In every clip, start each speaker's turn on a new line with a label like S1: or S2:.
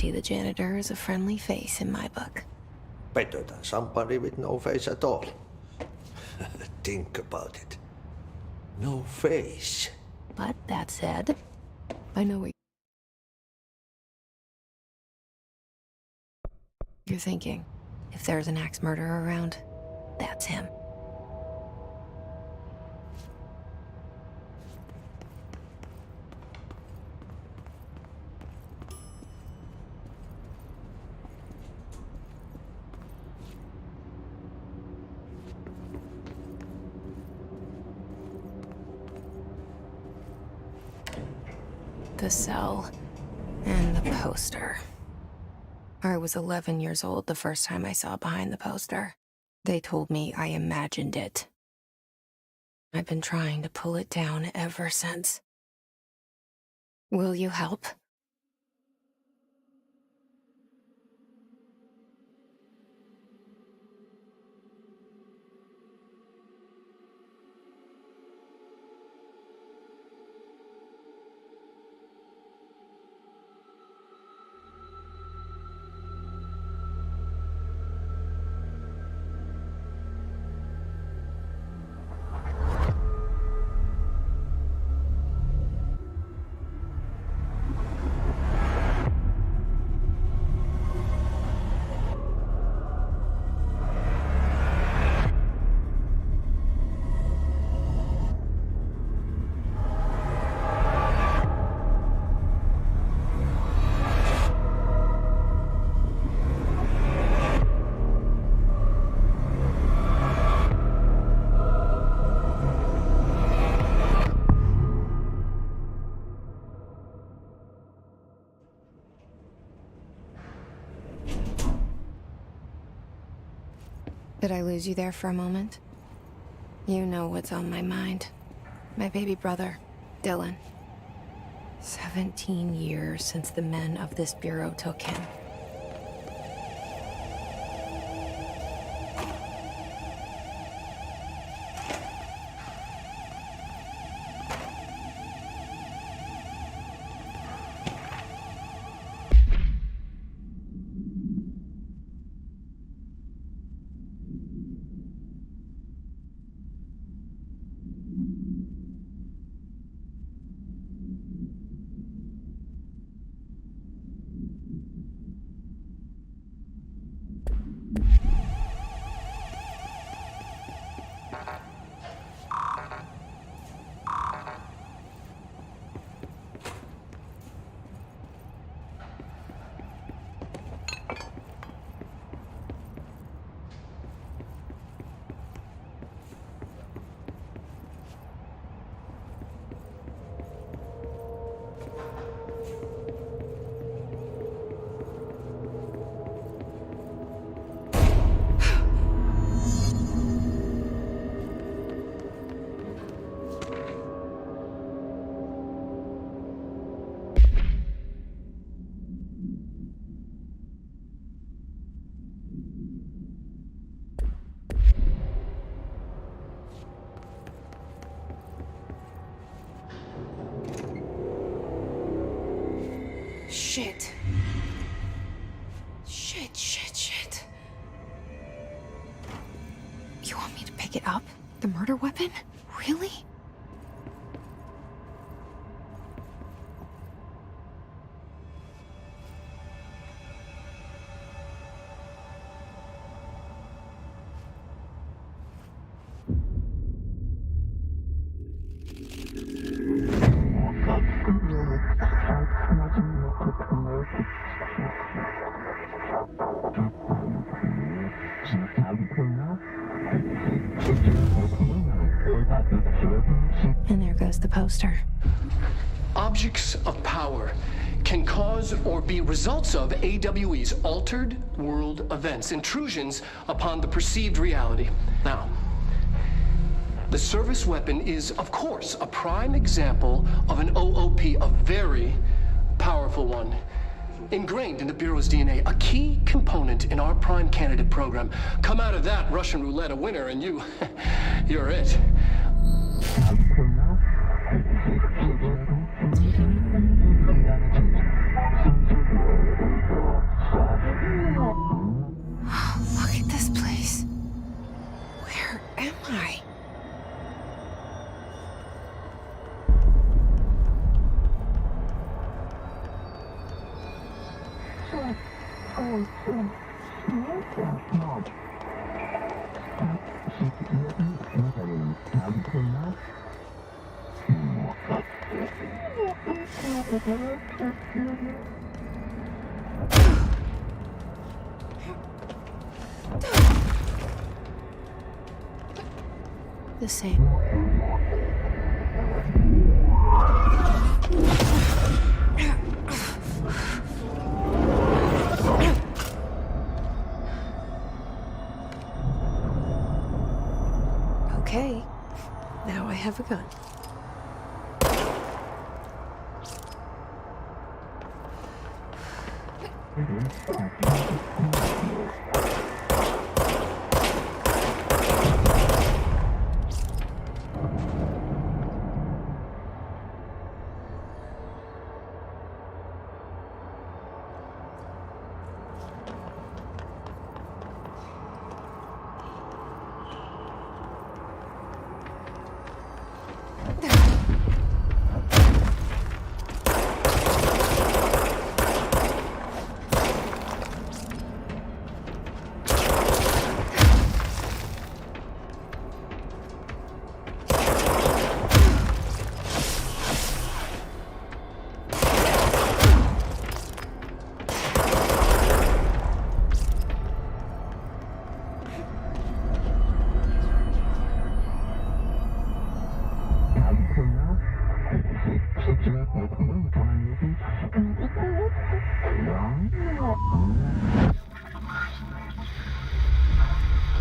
S1: Monty the janitor is a friendly face in my book.
S2: Better than somebody with no face at all. Think about it. No face.
S1: But that said, I know what you're thinking. If there's an axe murderer around, that's him. The cell and the poster. I was 11 years old the first time I saw behind the poster. They told me I imagined it. I've been trying to pull it down ever since. Will you help? Did I lose you there for a moment? You know what's on my mind. My baby brother, Dylan. 17 years since the men of this bureau took him. Shit. Shit. You want me to pick it up? The murder weapon? Really? And there goes the poster.
S3: Objects of power can cause or be results of AWE's altered world events, intrusions upon the perceived reality. Now, the service weapon is, of course, a prime example of an OOP, a very powerful one. Ingrained in the Bureau's DNA, a key component in our prime candidate program. Come out of that Russian roulette a winner and you're it.
S1: am I? The same. Okay, now I have a gun.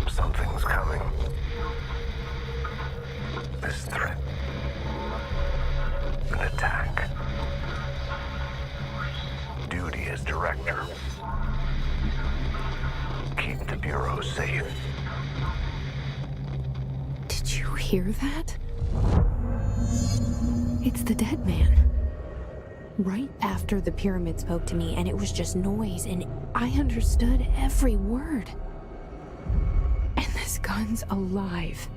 S4: Something's coming. This threat. An attack. Duty as director. Keep the Bureau safe.
S1: Did you hear that? It's the dead man. Right after the pyramid spoke to me, and it was just noise, and I understood every word. And this gun's alive.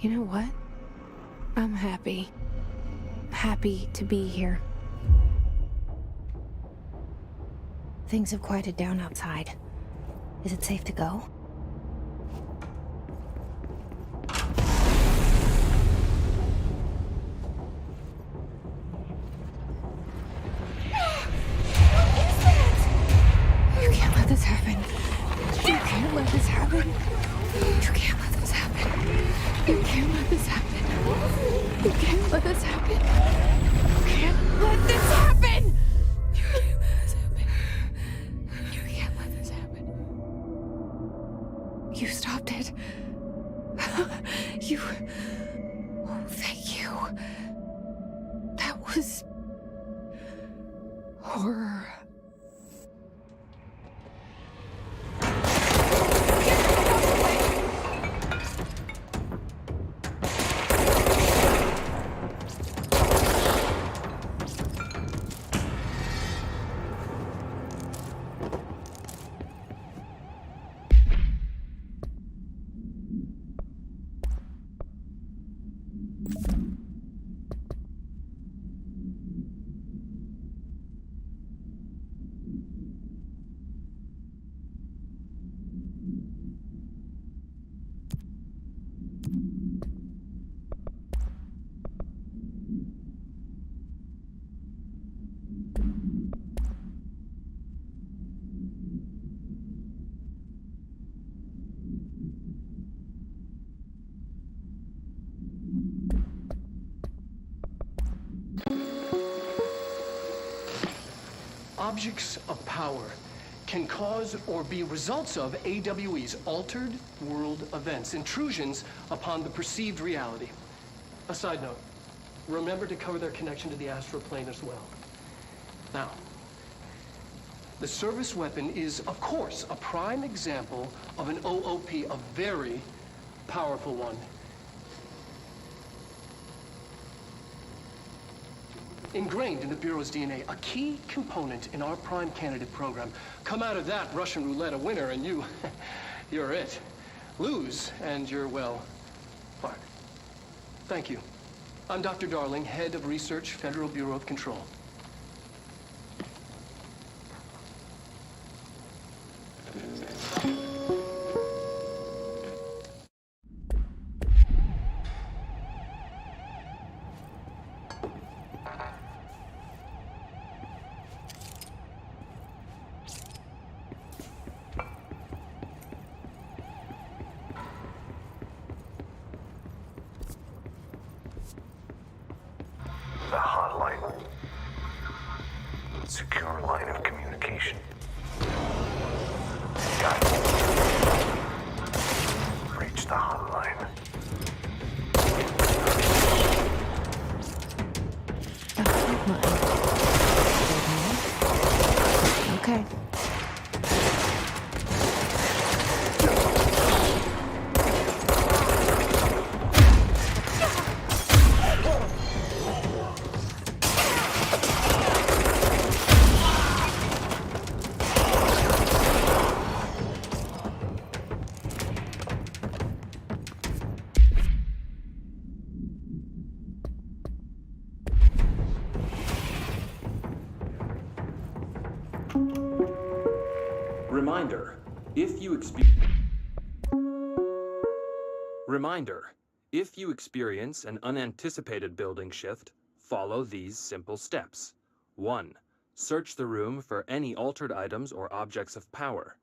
S1: You know what? I'm happy. Happy to be here. Things have quieted down outside. Is it safe to go? You can't let this happen. You can't let this happen. You can't let this happen. You can't let this happen. You can't let this happen. You can't let this happen. You can't let this happen. You can't let this happen. You stopped it. You... Oh, thank you. That was... horror.
S3: Objects of power can cause or be results of AWE's altered world events, intrusions upon the perceived reality. A side note, remember to cover their connection to the astral plane as well. Now, the service weapon is, of course, a prime example of an OOP, a very powerful one. Ingrained in the Bureau's DNA, a key component in our prime candidate program. Come out of that Russian roulette a winner and you're it. lose, and you're, well, fine. Thank you. I'm Dr. Darling, head of research, Federal Bureau of Control.
S4: The hotline. Secure line of communication. Got it. Reach the hotline.
S1: Okay.
S5: Reminder, if you experience an unanticipated building shift, follow these simple steps. 1. Search the room for any altered items or objects of power.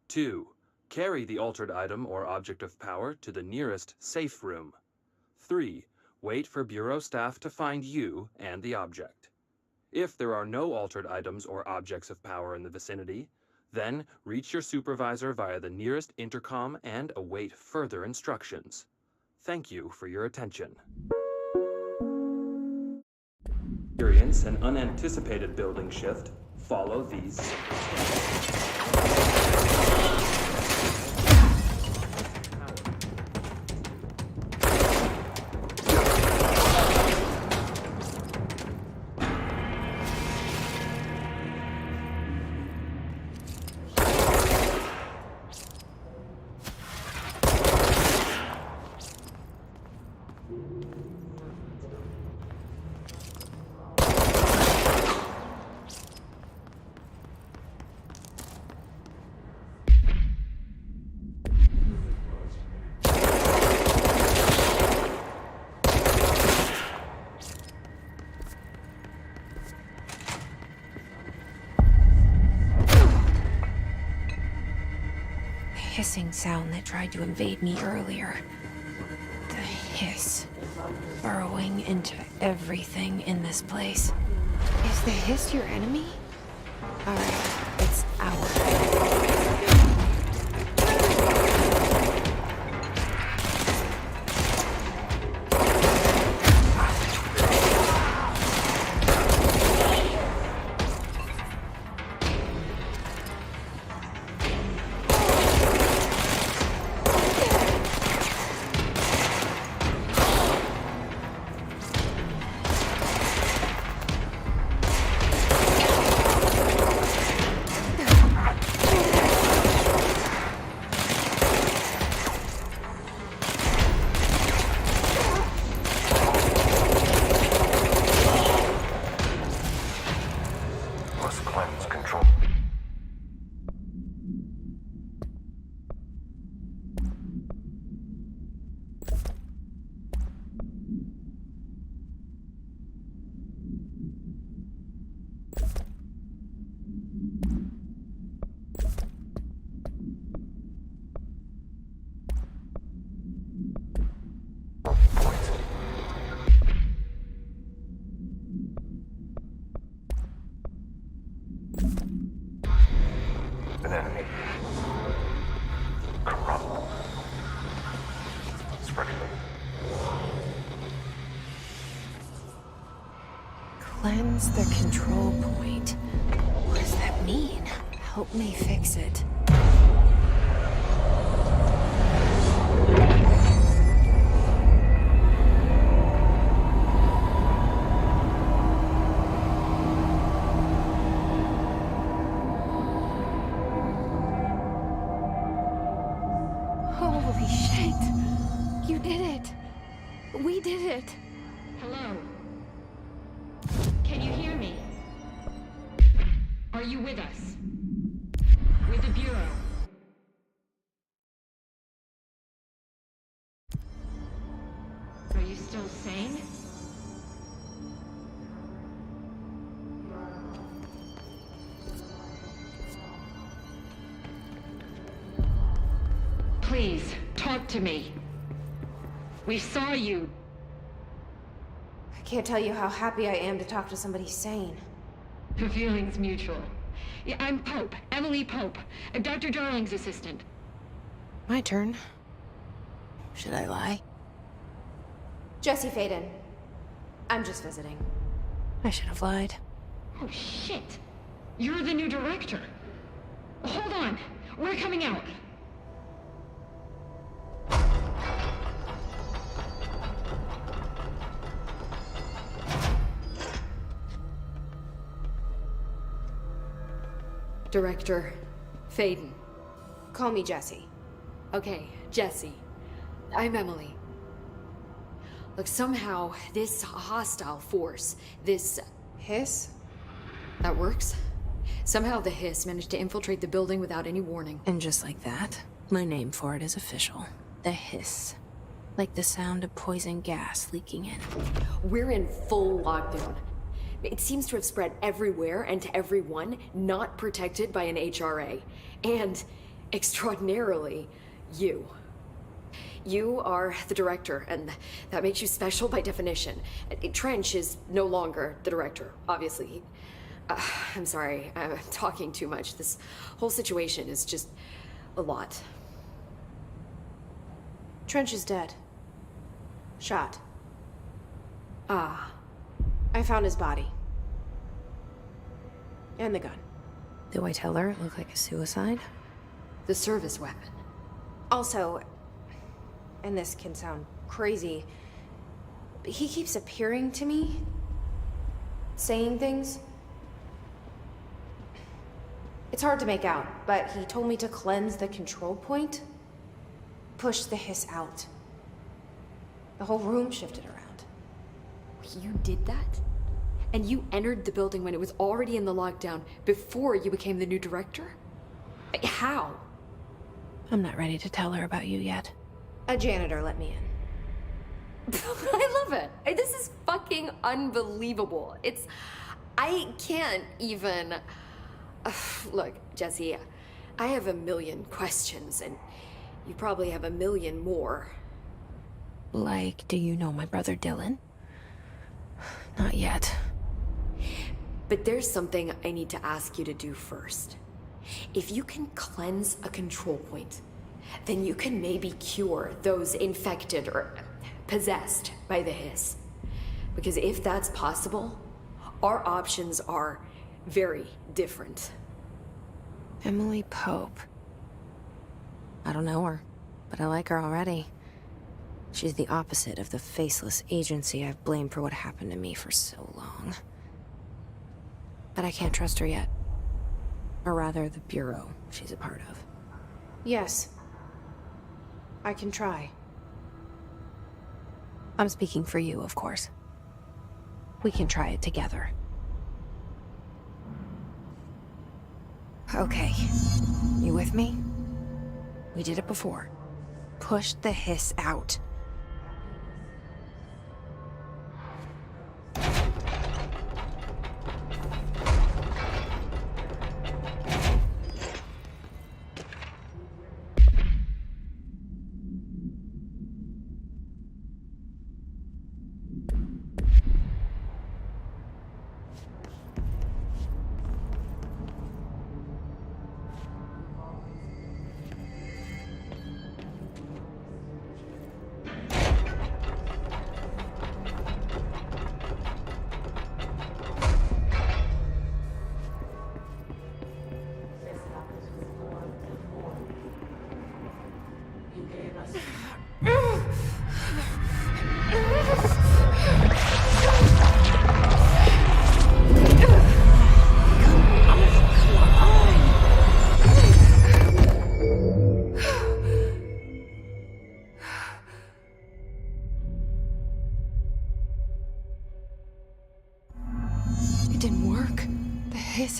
S5: 2. Carry the altered item or object of power to the nearest safe room. 3. Wait for Bureau staff to find you and the object. If there are no altered items or objects of power in the vicinity, then reach your supervisor via the nearest intercom and await further instructions. Thank you for your attention. Experience an unanticipated building shift, follow these simple steps.
S1: Hissing sound that tried to invade me earlier. The hiss. Burrowing into everything in this place. Is the hiss your enemy? Alright, it's our.
S4: An enemy. Corrupt. Spreading.
S1: Cleanse the control point. What does that mean? Help me fix it. Holy shit. You did it. We did it.
S6: Hello? Can you hear me? Are you with us? With the Bureau? Are you still sane? Please, talk to me. We saw you.
S1: I can't tell you how happy I am to talk to somebody sane.
S6: The feeling's mutual. Yeah, I'm Pope, Emily Pope, Dr. Darling's assistant.
S1: My turn. Should I lie? Jesse Faden. I'm just visiting. I should have lied.
S6: Oh, shit. You're the new director. Hold on. We're coming out.
S7: Director Faden.
S1: Call me Jesse.
S7: Okay, Jesse. I'm Emily. Look, somehow this hostile force, this...
S1: Hiss?
S7: That works? Somehow the hiss managed to infiltrate the building without any warning.
S1: And just like that, my name for it is official. The hiss. Like the sound of poison gas leaking in.
S7: We're in full lockdown. It seems to have spread everywhere and to everyone not protected by an HRA. And, extraordinarily, you. You are the director, and that makes you special by definition. Trench is no longer the director, obviously. I'm sorry, I'm talking too much. This whole situation is just a lot.
S1: Trench is dead. Shot.
S7: Ah.
S1: I found his body. And the gun. Do I tell her it looked like a suicide?
S7: The service weapon.
S1: Also, and this can sound crazy, but he keeps appearing to me, saying things. It's hard to make out, but he told me to cleanse the control point, push the hiss out. The whole room shifted around.
S7: You did that? And you entered the building when it was already in the lockdown before you became the new director? How?
S1: I'm not ready to tell her about you yet. A janitor let me in.
S7: I love it. This is fucking unbelievable. I can't even... Look, Jesse, I have a million questions, and you probably have a million more.
S1: Like, do you know my brother Dylan? Not yet.
S7: But there's something I need to ask you to do first. If you can cleanse a control point, then you can maybe cure those infected or possessed by the hiss. Because if that's possible, our options are very different.
S1: Emily Pope. I don't know her, but I like her already. She's the opposite of the faceless agency I've blamed for what happened to me for so long. But I can't trust her yet. Or rather, the Bureau she's a part of. Yes. I can try. I'm speaking for you, of course. We can try it together. Okay. You with me? We did it before. Push the hiss out.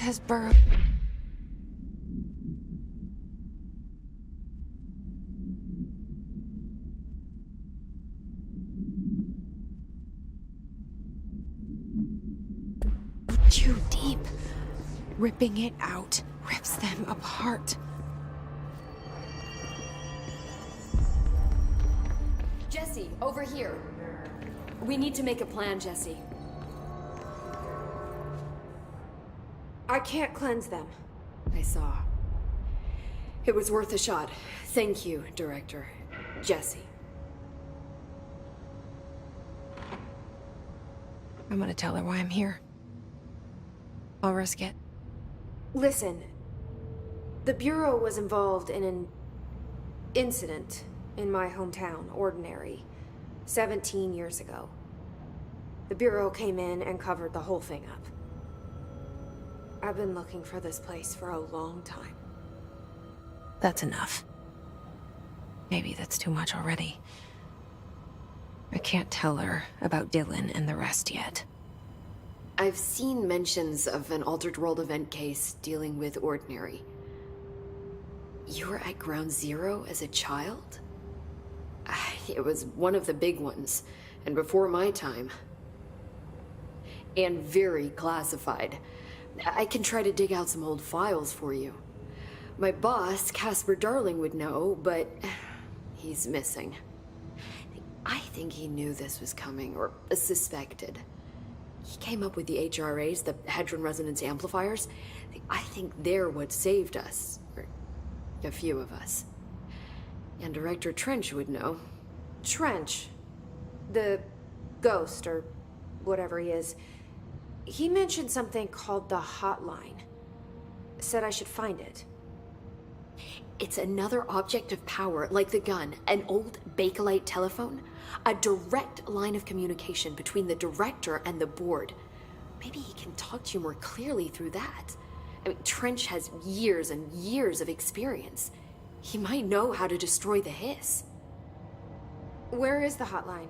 S1: has burrowed. Too deep. Ripping it out rips them apart.
S7: Jesse, over here. We need to make a plan, Jesse.
S1: I can't cleanse them.
S7: I saw. It was worth a shot. Thank you, Director. Jesse.
S1: I'm gonna tell her why I'm here. I'll risk it.
S8: Listen, the Bureau was involved in an incident in my hometown, Ordinary, 17 years ago. The Bureau came in and covered the whole thing up. I've been looking for this place for a long time.
S1: That's enough. Maybe that's too much already. I can't tell her about Dylan and the rest yet.
S7: I've seen mentions of an Altered World event case dealing with Ordinary. You were at Ground Zero as a child? It was one of the big ones, and before my time. And very classified. I can try to dig out some old files for you. My boss, Casper Darling, would know, but he's missing. I think he knew this was coming, or suspected. He came up with the HRAs, the Hadron Resonance Amplifiers. I think they're what saved us, or a few of us. And Director Trench would know.
S8: Trench, the ghost, or whatever he is, he mentioned something called the Hotline. Said I should find it.
S7: It's another object of power, like the gun, an old Bakelite telephone. A direct line of communication between the director and the board. Maybe he can talk to you more clearly through that. I mean, Trench has years and years of experience. He might know how to destroy the hiss.
S8: Where is the hotline?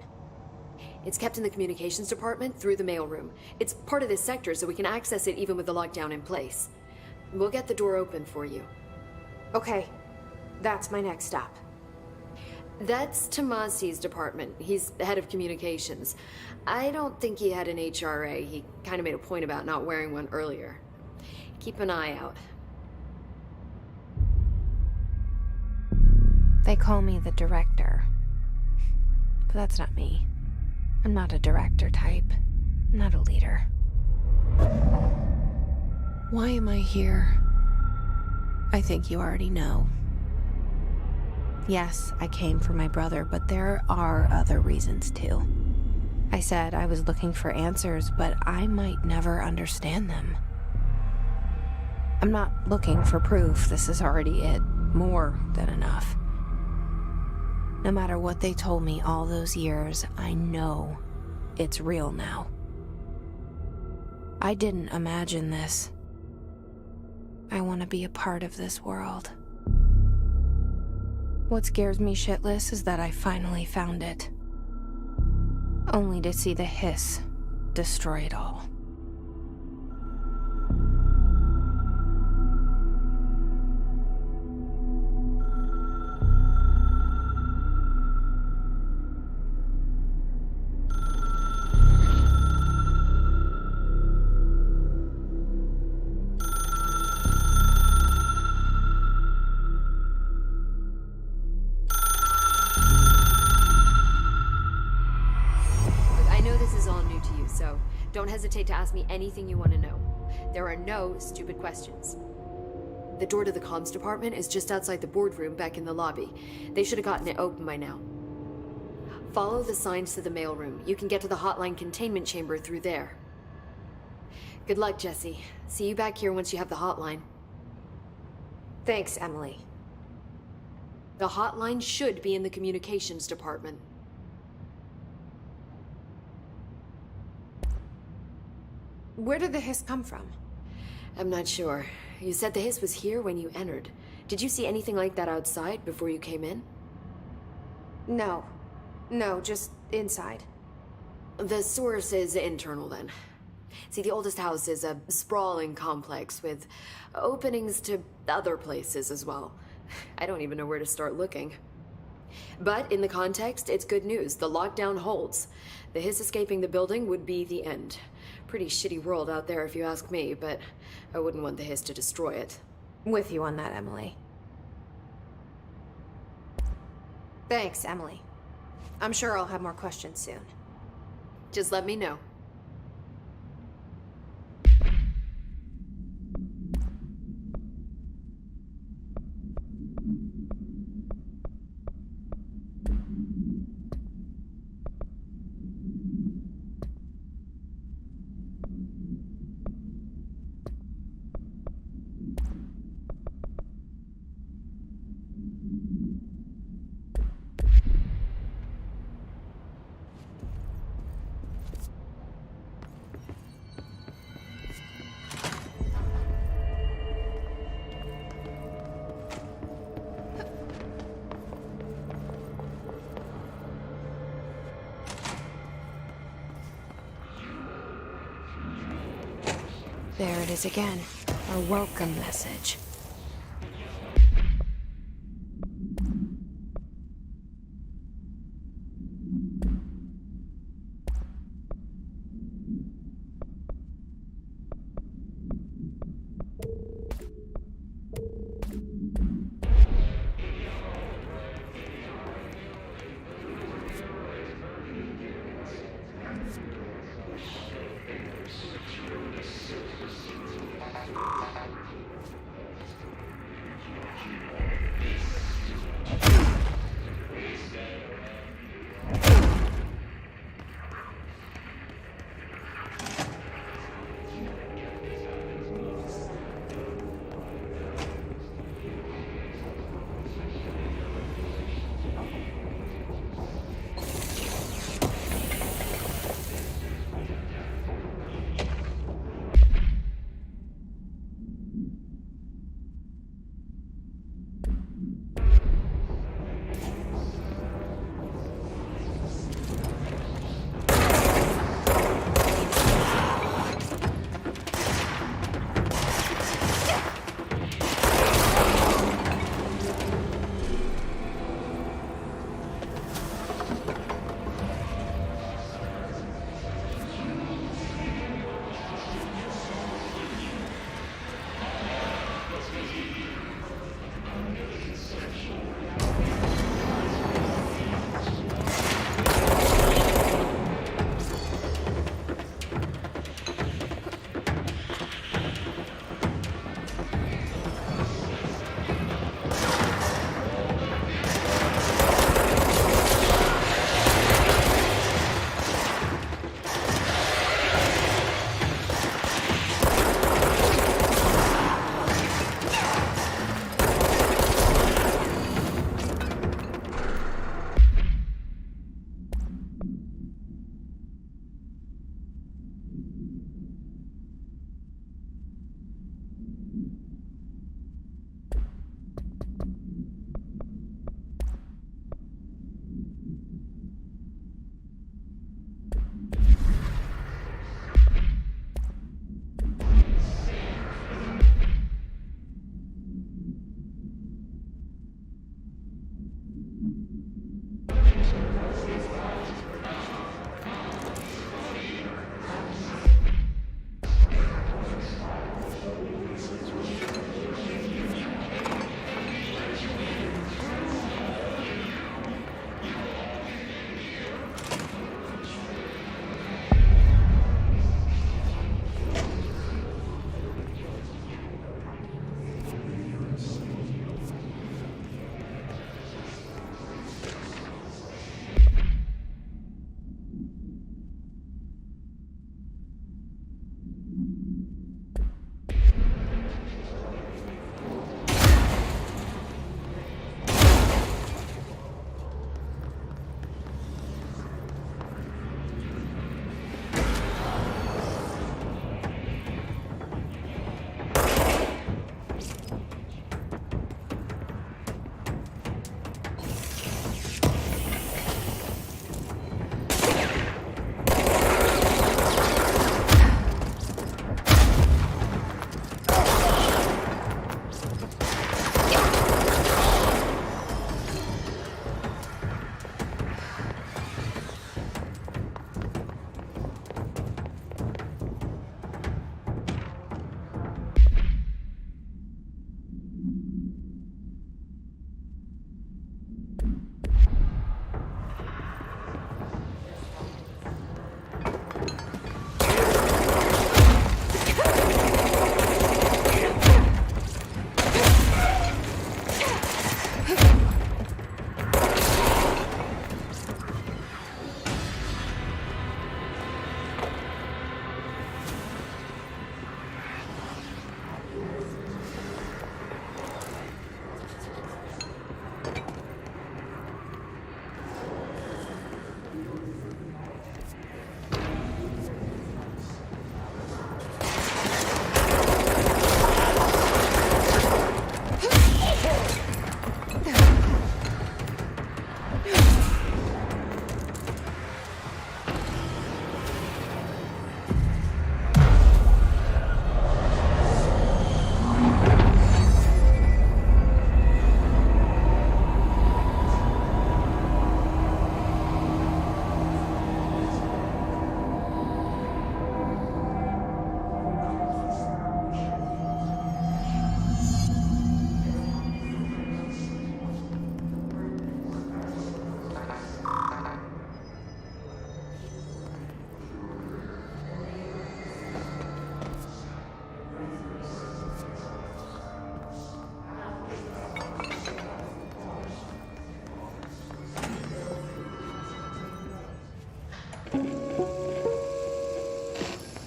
S7: It's kept in the communications department through the mailroom. It's part of this sector, so we can access it even with the lockdown in place. We'll get the door open for you.
S8: Okay, that's my next stop.
S7: That's Tomasi's department. He's the head of communications. I don't think he had an HRA. He kind of made a point about not wearing one earlier. Keep an eye out.
S1: They call me the director. But that's not me. I'm not a director type. I'm not a leader. Why am I here? I think you already know. Yes, I came for my brother, but there are other reasons too. I said I was looking for answers, but I might never understand them. I'm not looking for proof. This is already it. More than enough. No matter what they told me all those years, I know it's real now. I didn't imagine this. I want to be a part of this world. What scares me shitless is that I finally found it. Only to see the hiss destroy it all.
S7: So don't hesitate to ask me anything you want to know. There are no stupid questions. The door to the comms department is just outside the boardroom back in the lobby. They should have gotten it open by now. Follow the signs to the mailroom. You can get to the hotline containment chamber through there. Good luck, Jesse. See you back here once you have the hotline.
S8: Thanks, Emily.
S7: The hotline should be in the communications department.
S8: Where did the hiss come from?
S7: I'm not sure. You said the hiss was here when you entered. Did you see anything like that outside before you came in?
S8: No, just inside.
S7: The source is internal then. See, the oldest house is a sprawling complex with openings to other places as well. I don't even know where to start looking. But in the context, it's good news. The lockdown holds. The hiss escaping the building would be the end. Pretty shitty world out there if you ask me, but I wouldn't want the hiss to destroy it.
S1: With you on that, Emily. Thanks, Emily. I'm sure I'll have more questions soon.
S7: Just let me know.
S1: There it is again. A welcome message.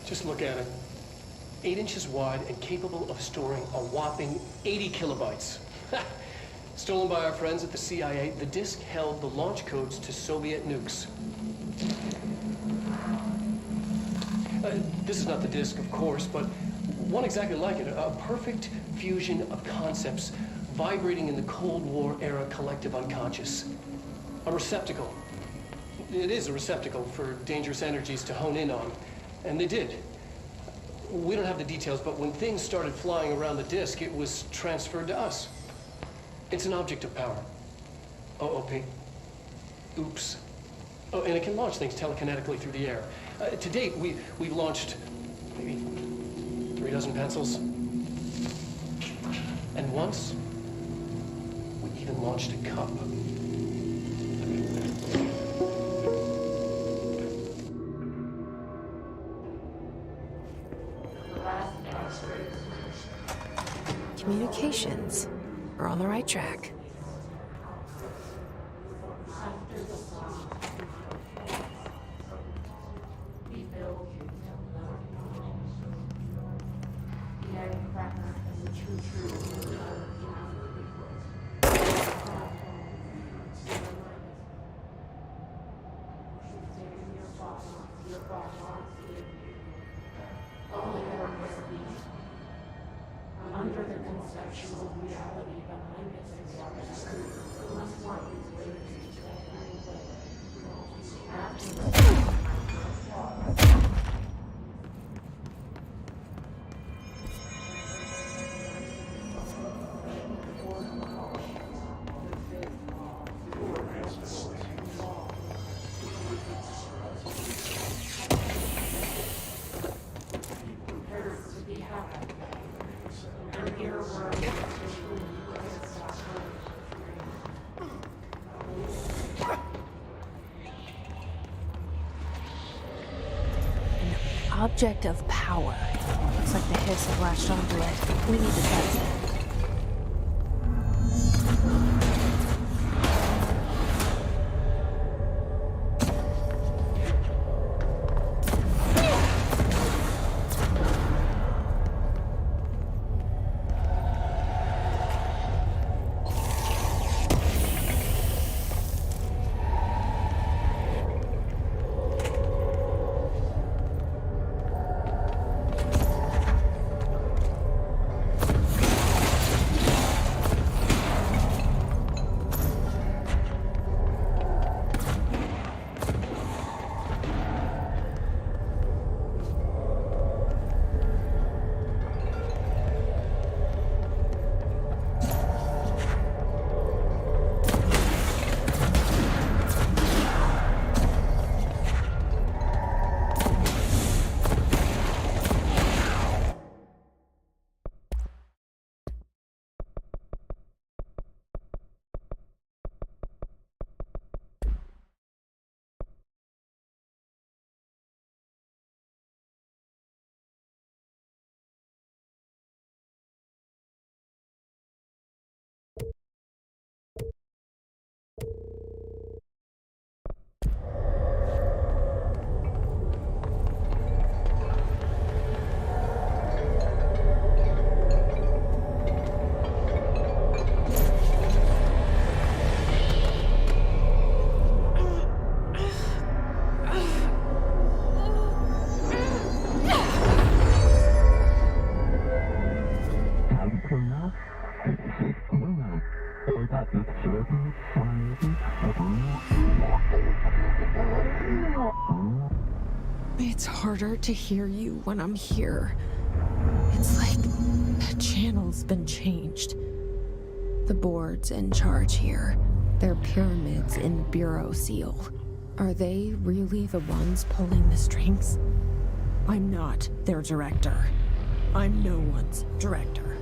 S3: Just look at it. 8 inches wide and capable of storing a whopping 80 kilobytes. Stolen by our friends at the CIA, the disk held the launch codes to Soviet nukes. This is not the disk, of course, but one exactly like it. A perfect fusion of concepts vibrating in the Cold War era collective unconscious. A receptacle. It is a receptacle for dangerous energies to hone in on. And they did. We don't have the details, but when things started flying around the disk, it was transferred to us. It's an object of power. OOP. Oops. Oh, and it can launch things telekinetically through the air. To date, we've launched maybe 3 dozen pencils. And once, we even launched a cup.
S1: Communications. We're on the right track. Object of power. Looks like the hiss have latched onto it. We need to test it. It's harder to hear you when I'm here. It's like the channel's been changed. The board's in charge here. They're pyramids in the Bureau seal. Are they really the ones pulling the strings? I'm not their director. I'm no one's director.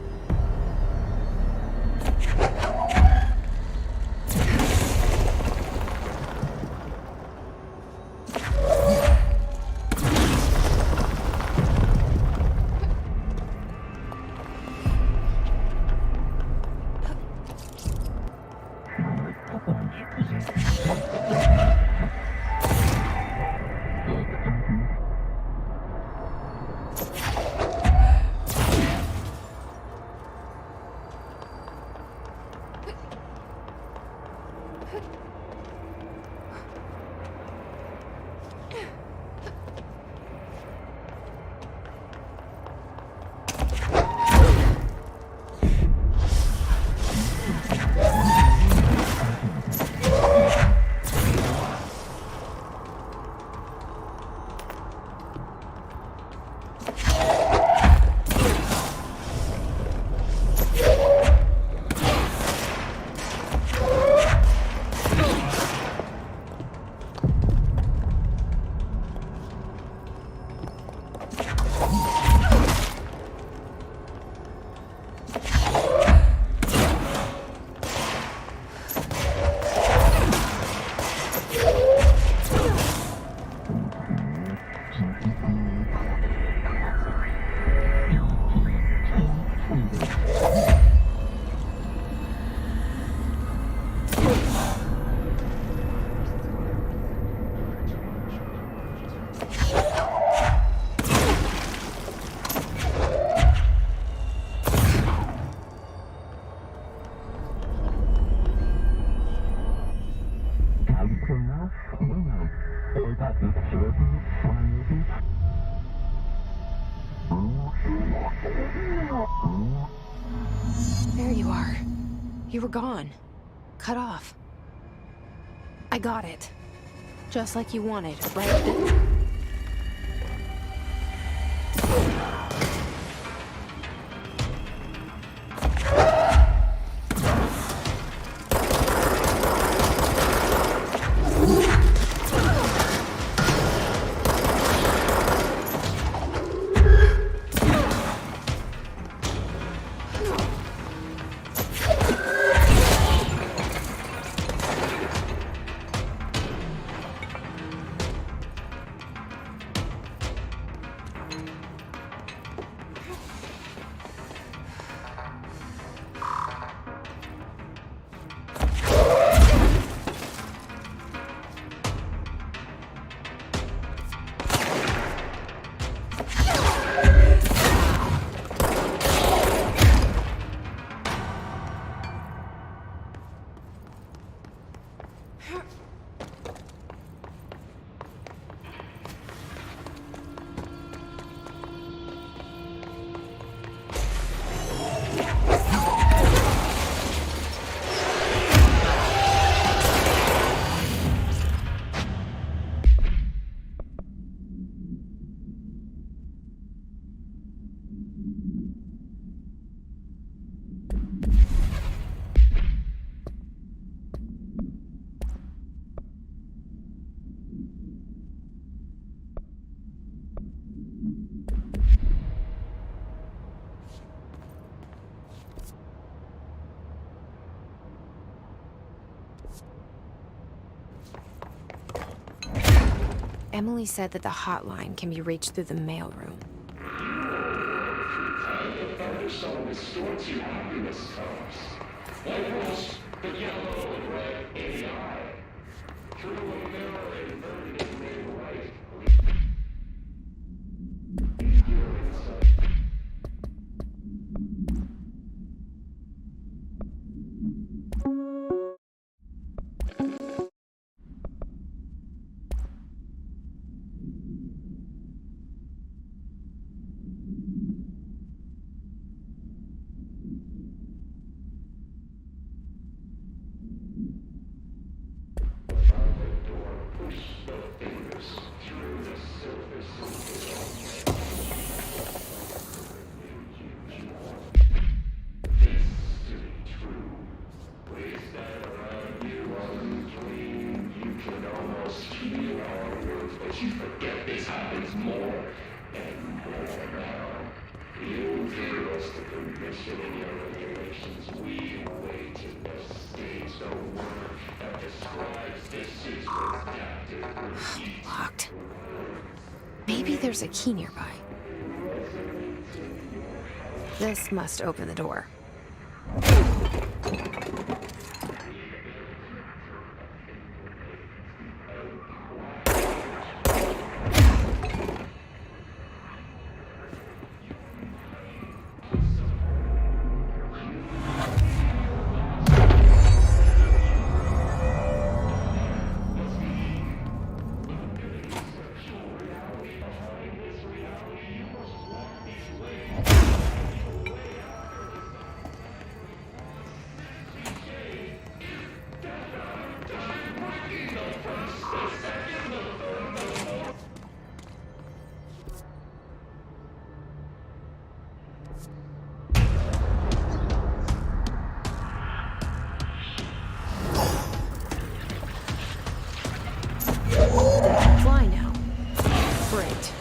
S1: There you are. You were gone. Cut off. I got it. Just like you wanted, right? Emily said that the hotline can be reached through the mailroom. Locked. Maybe there's a key nearby. This must open the door. Fly now. Great.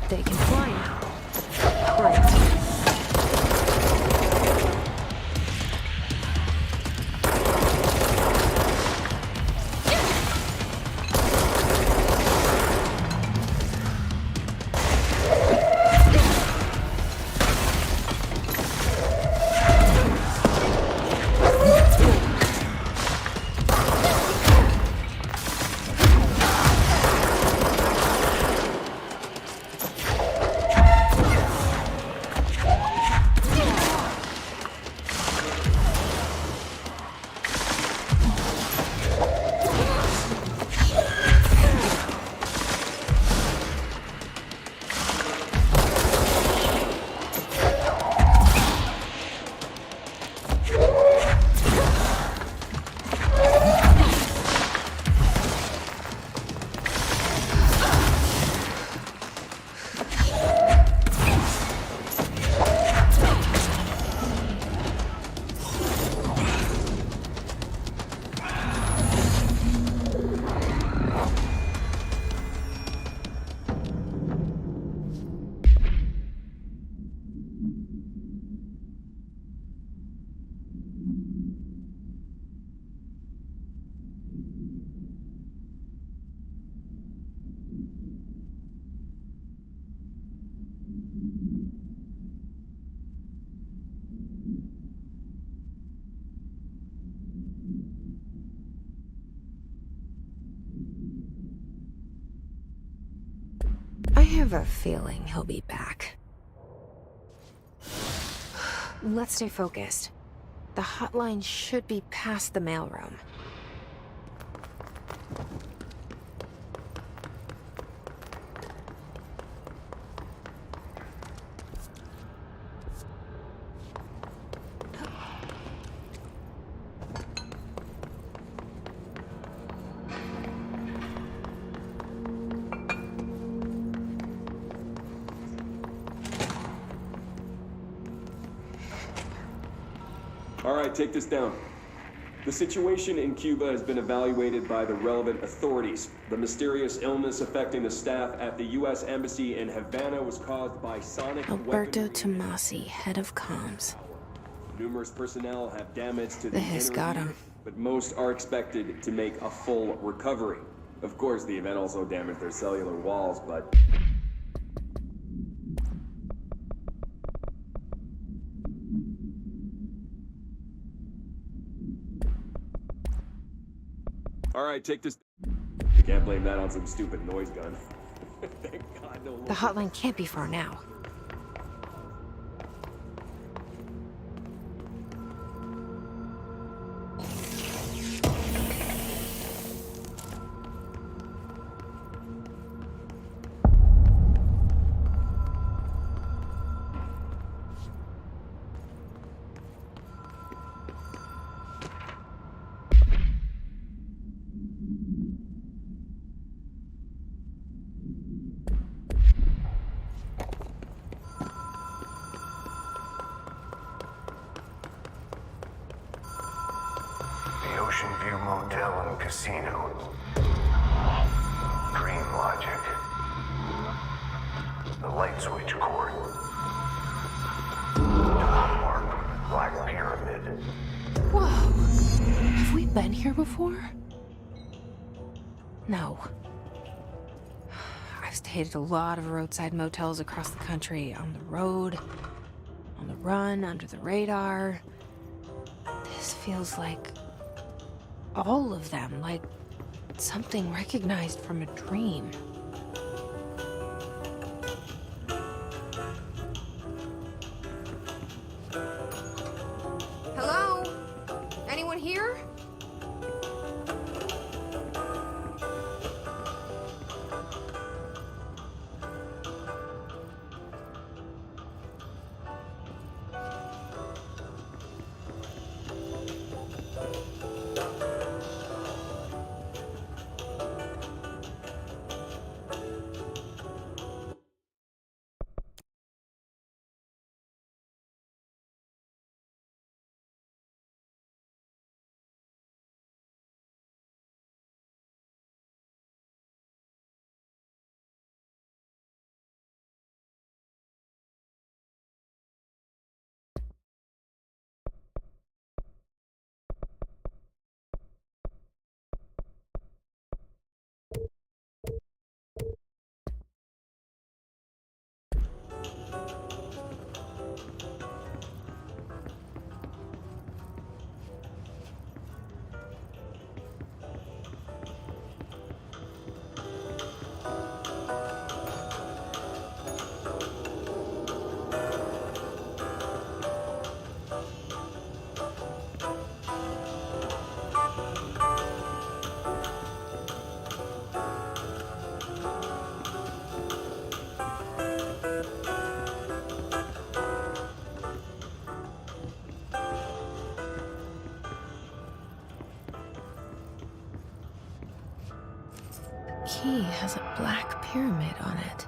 S1: They can fly now. Great. I have a feeling he'll be back. Let's stay focused. The hotline should be past the mailroom.
S9: All right, take this down. The situation in Cuba has been evaluated by the relevant authorities. The mysterious illness affecting the staff at the U.S. Embassy in Havana was caused by sonic
S1: Alberto
S9: weaponry.
S1: Tomasi, head of comms.
S9: Numerous personnel have damage to
S1: The hiss
S9: inner
S1: got
S9: ear,
S1: him.
S9: but most are expected to make a full recovery. Of course, the event also damaged their cellular walls, but... All right, take this... You can't blame that on some stupid noise gun. Thank God no
S1: The hotline can't be far now.
S4: The Ocean View Motel and Casino. Dream Logic. The Light Switch Court. Mark, Black Pyramid.
S1: Whoa! Have we been here before? No. I've stayed at a lot of roadside motels across the country, on the road, on the run, under the radar. This feels like all of them, like something recognized from a dream.
S8: Hello? Anyone here?
S1: Key has a black pyramid on it.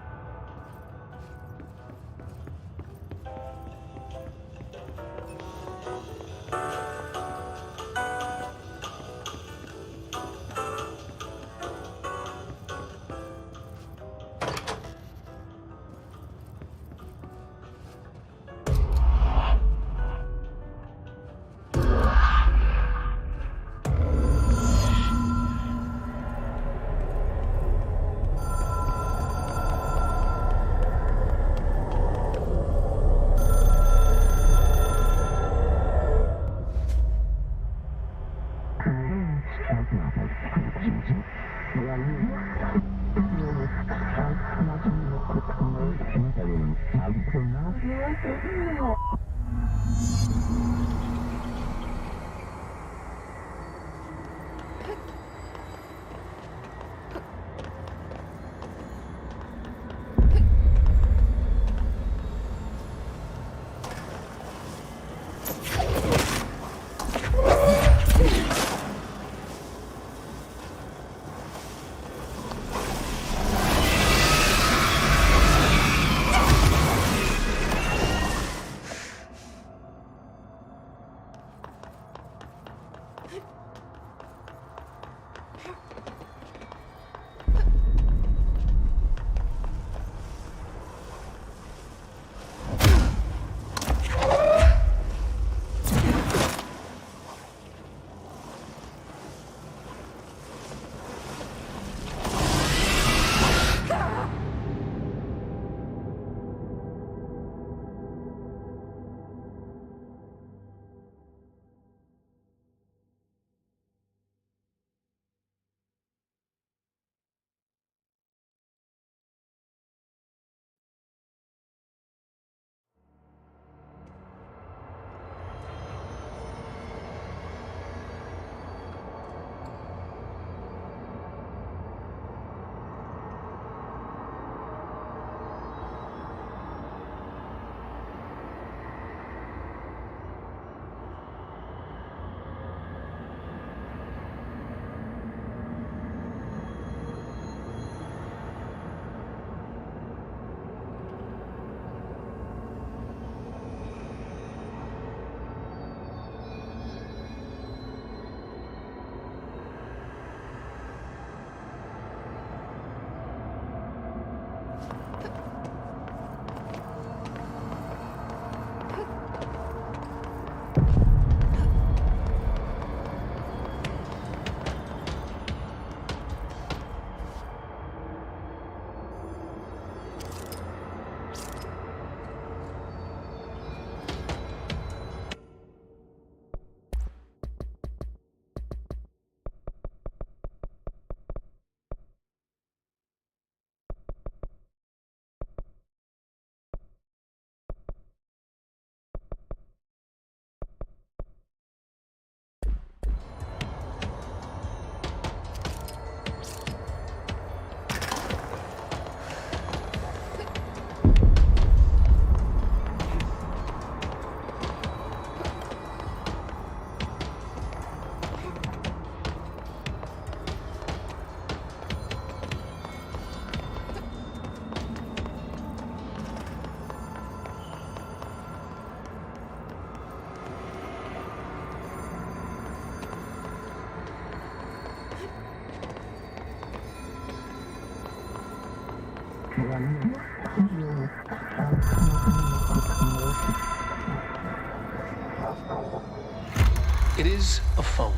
S3: It is a phone.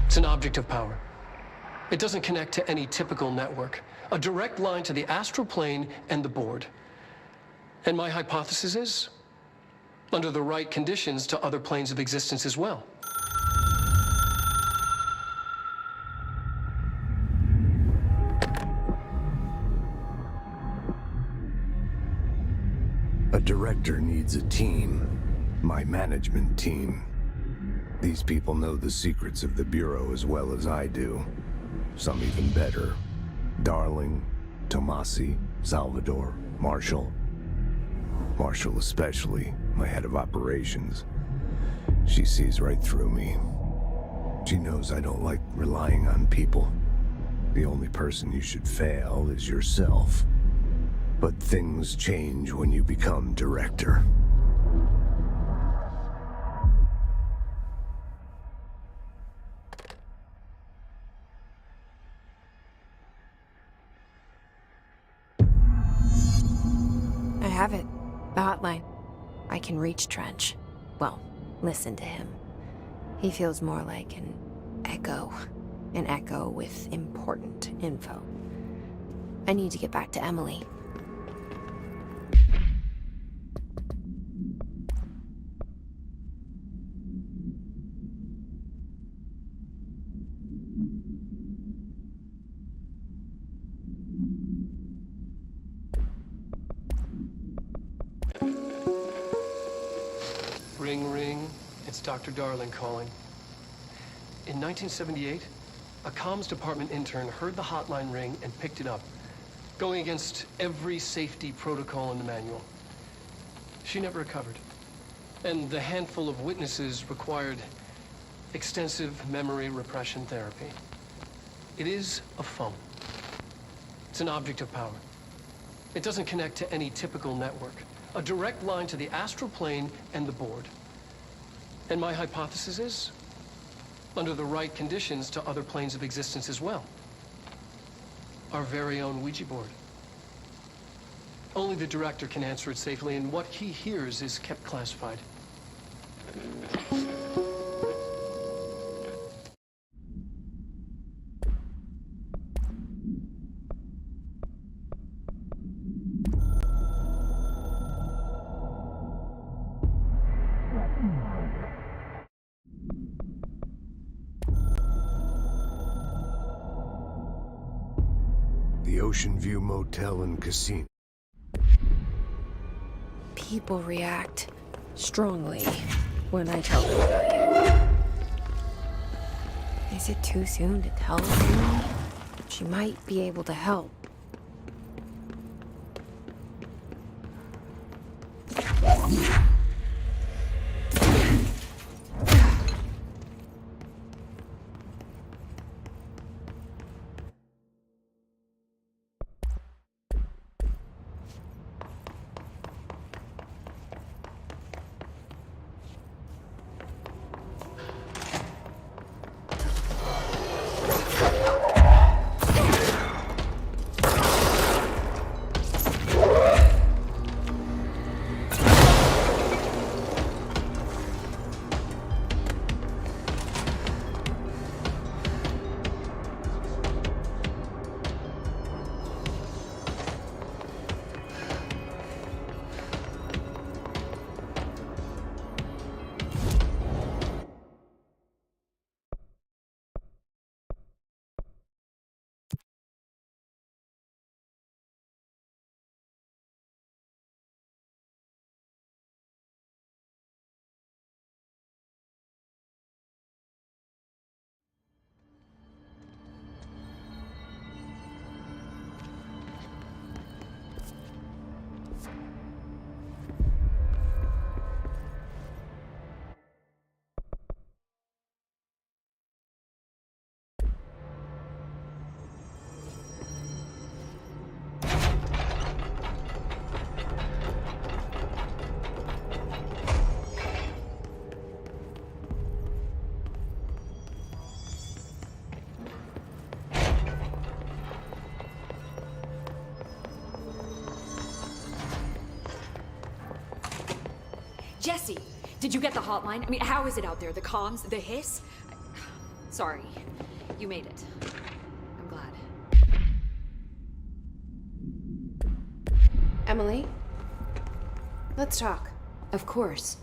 S3: It's an object of power. It doesn't connect to any typical network. A direct line to the astral plane and the board. And my hypothesis is, under the right conditions, to other planes of existence as well.
S10: A director needs a team. My management team. These people know the secrets of the Bureau as well as I do. Some even better. Darling, Tomasi, Salvador, Marshall. Marshall especially, my head of operations. She sees right through me. She knows I don't like relying on people. The only person you should fail is yourself. But things change when you become director.
S1: I have it. The hotline. I can reach Trench. Well, listen to him. He feels more like an echo. An echo with important info. I need to get back to Emily.
S3: Ring, ring. It's Dr. Darling calling. In 1978, a comms department intern heard the hotline ring and picked it up, going against every safety protocol in the manual. She never recovered. And the handful of witnesses required extensive memory repression therapy. It is a phone. It's an object of power. It doesn't connect to any typical network. A direct line to the astral plane and the board. And my hypothesis is, under the right conditions, to other planes of existence as well. Our very own Ouija board. Only the director can answer it safely, and what he hears is kept classified.
S10: The Ocean View Motel and Casino.
S1: People react strongly when I tell them about you. Is it too soon to tell Emily? She might be able to help.
S7: Jesse, Did you get the hotline? I mean, how is it out there? The comms? The hiss? Sorry. You made it. I'm glad.
S8: Emily? Let's talk.
S7: Of course.